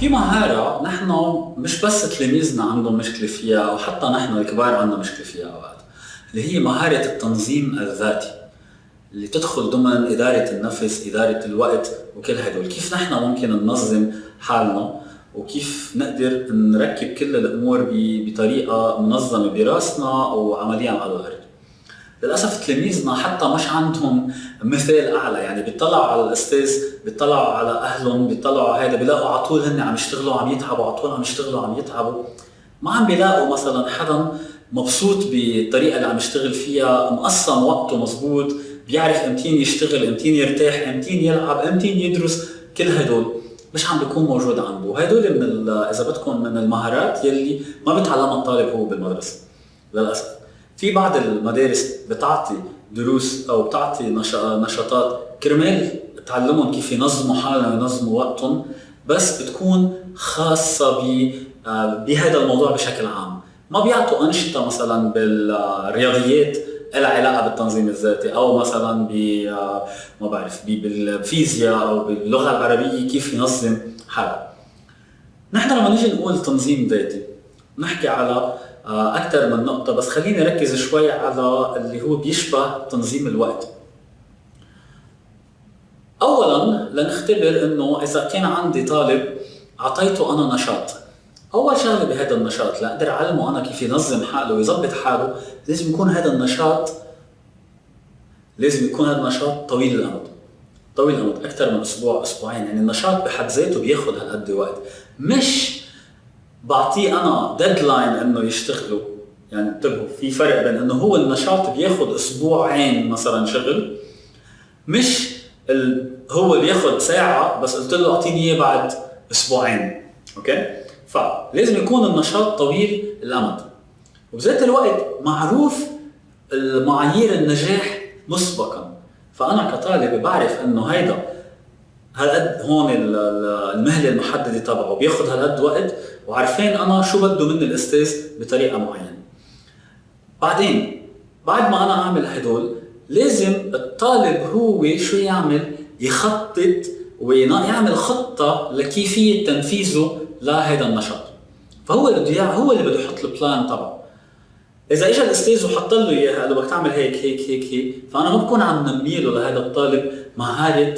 في مهارة نحن مش بس تلاميذنا عندهم مشكلة فيها أو حتى نحن الكبار عندنا مشكلة فيها أوقات، اللي هي مهارة التنظيم الذاتي اللي تدخل ضمن إدارة النفس، إدارة الوقت وكل هدول. كيف نحن ممكن ننظم حالنا وكيف نقدر نركب كل الأمور بطريقة منظمة براسنا أو عمليا على الأرض. للأسف تلاميذنا حتى مش عندهم مثال أعلى، يعني بيطلعوا على الأستاذ، بيطلعوا على أهلهم، بيطلعوا هذا، بيلاقوا على طول هن عم يشتغلوا عم يتعبوا، على طول عم يشتغلوا عم يتعبوا، ما عم بيلاقوا مثلا حدا مبسوط بالطريقة اللي عم يشتغل فيها، مقسم وقته مزبوط، بيعرف امتين يشتغل، امتين يرتاح، امتين يلعب، امتين يدرس. كل هدول مش عم بيكون موجود عنده. هدول من إذا بدكم من المهارات يلي ما بيتعلمها الطالب هو بالمدرسة للأسف. في بعض المدارس بتعطي دروس أو بتعطي نشاطات كرمال تعلمهم كيف ينظموا حالهم وينظموا وقتهم، بس بتكون خاصة بهذا الموضوع بشكل عام. ما بيعطوا أنشطة مثلا بالرياضيات لها علاقة بالتنظيم الذاتي، أو مثلا ما بعرف بالفيزياء أو باللغة العربية كيف ينظم حاله. نحن لما نيجي نقول تنظيم ذاتي نحكي على أكثر من نقطة، بس خليني ركز شوي على اللي هو بيشبه تنظيم الوقت. أولاً لنختبر إنه إذا كان عندي طالب أعطيته أنا نشاط، أول شغلة بهذا النشاط لأقدر أعلمه أنا كيف ينظم حاله ويظبط حاله، لازم يكون هذا النشاط طويل الأمد. طويل الأمد أكثر من أسبوع أسبوعين، يعني النشاط بحد ذاته بياخد هالقد وقت. مش بعطيه أنا ديدلاين إنه يشتغله، يعني انتبهوا في فرق بين إنه هو النشاط بياخد أسبوعين مثلا شغل، مش هو بياخد ساعة بس قلت له أعطيني إياه بعد أسبوعين. أوكي؟ فلازم يكون النشاط طويل الأمد، وبذات الوقت معروف المعايير النجاح مسبقا. فأنا كطالب بعرف إنه هيدا هالقد هون المهلة المحددة تبعه بياخد هالقد وقت، وعارفين أنا شو بده من الأستاذ بطريقة معينة. بعدين بعد ما أنا أعمل هدول لازم الطالب هو شو يعمل، يخطط ويعمل خطة لكيفية تنفيذه لهذا النشاط. فهو هو اللي بده يحط البلان تبعه. إذا إجا الأستاذ وحط له إياها قال له بدك تعمل هيك هيك هيك هيك، فأنا ما بكون عم نميله لهذا الطالب مهارة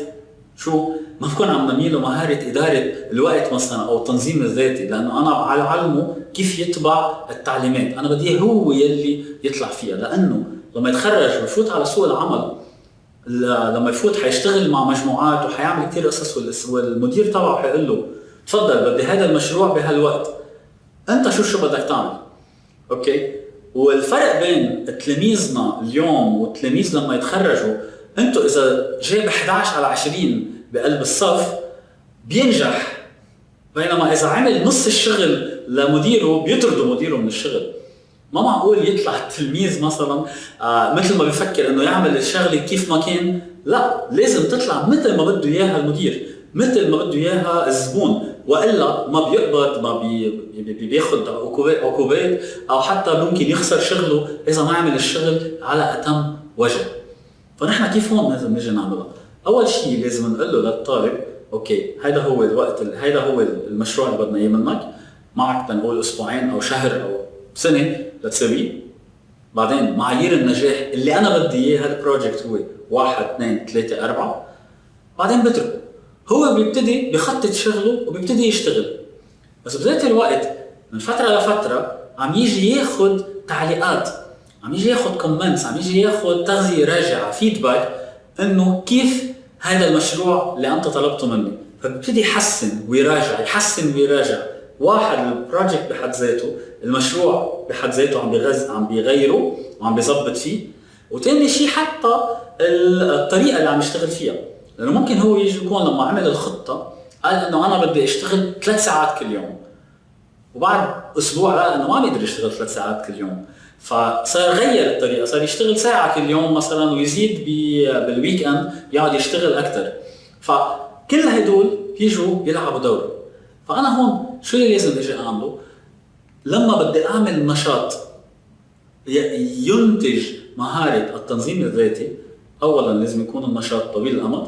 ما بكون عم نميله مهارة إدارة الوقت مثلا أو التنظيم الذاتي، لأنه أنا بعلمه كيف يتبع التعليمات. أنا بدي هو يلي يطلع فيها، لأنه لما يتخرج ويفوت على سوق العمل، لما يفوت حيشتغل مع مجموعات وحيعمل كتير قصص، والمدير تبعه حيقول له تفضل بدي هذا المشروع بهالوقت، أنت شو بدك تعمل. أوكي؟ والفرق بين تلاميذنا اليوم والتلاميذ لما يتخرجوا، انتوا اذا جاب 11 على 20 بقلب الصف بينجح، بينما اذا عمل نص الشغل لمديره بيطردوا مديره من الشغل. ما معقول يطلع التلميذ مثلا مثل ما بيفكر انه يعمل الشغله كيف ما كان، لا لازم تطلع مثل ما بده اياها المدير، مثل ما بده اياها الزبون، والا ما بيقبض، ما بياخد عقوبات، او حتى ممكن يخسر شغله اذا ما عمل الشغل على اتم وجه. فنحن كيف هون لازم نيجي نعملها؟ اول شيء لازم نقول له للطالب اوكي هذا هو الوقت، هذا هو المشروع اللي بدنا اياه منك، معك تنقول اسبوعين او شهر او سنه لتسويه. بعدين معايير النجاح اللي انا بدي اياه هالبروجكت هو 1 2 3 4. بعدين بتركه هو بيبتدي بخطط شغله وبيبتدي يشتغل. بس بذات الوقت من فتره لفتره عم يجي ياخذ تعليقات، عم يجي ياخذ كومنتس، عم يجي ياخذ تغذيه راجعه، فيدباك، انه كيف هذا المشروع اللي انت طلبته مني. فبيبتدي يحسن ويراجع، يحسن ويراجع. واحد البروجكت بحد ذاته، المشروع بحد ذاته عم بيغيره وعم بيظبط فيه. وتاني شيء حتى الطريقه اللي عم يشتغل فيها، لانه ممكن هو يجي يكون لما عمل الخطه قال انه انا بدي اشتغل 3 ساعات كل يوم، وبعد اسبوع لقى انه ما بيقدر يشتغل 3 ساعات كل يوم، فصار غير الطريقه، صار يشتغل ساعه كل يوم مثلا، ويزيد بالويك اند يقعد يشتغل اكثر. فكل هدول بيجوا يلعبوا دور. فانا هون شو اللي لازم اجي اعمله لما بدي اعمل نشاط ينتج مهاره التنظيم الذاتي؟ اولا لازم يكون النشاط طويل الامد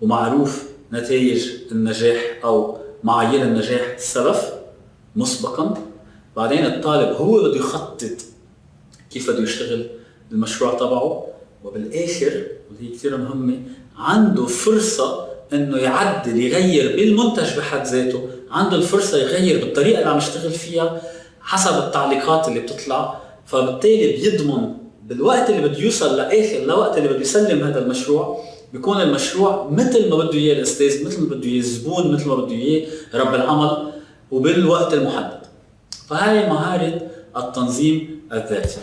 ومعروف نتائج النجاح او معايير النجاح سلف مسبقا، بعدين الطالب هو بده يخطط كيف بده يشتغل المشروع تبعه، وبالاخر وهي كثير مهمه عنده فرصه انه يعدل يغير بالمنتج بحد ذاته، عنده الفرصه يغير بالطريقه اللي عم يشتغل فيها حسب التعليقات اللي بتطلع. فبالتالي بيضمن بالوقت اللي بده يوصل لاخر لوقت اللي بده يسلم هذا المشروع بيكون المشروع مثل ما بده اياه الاستاذ، مثل ما بده اياه الزبون، مثل ما بده اياه رب العمل، وبالوقت المحدد. فهي مهاره التنظيم الذاتي.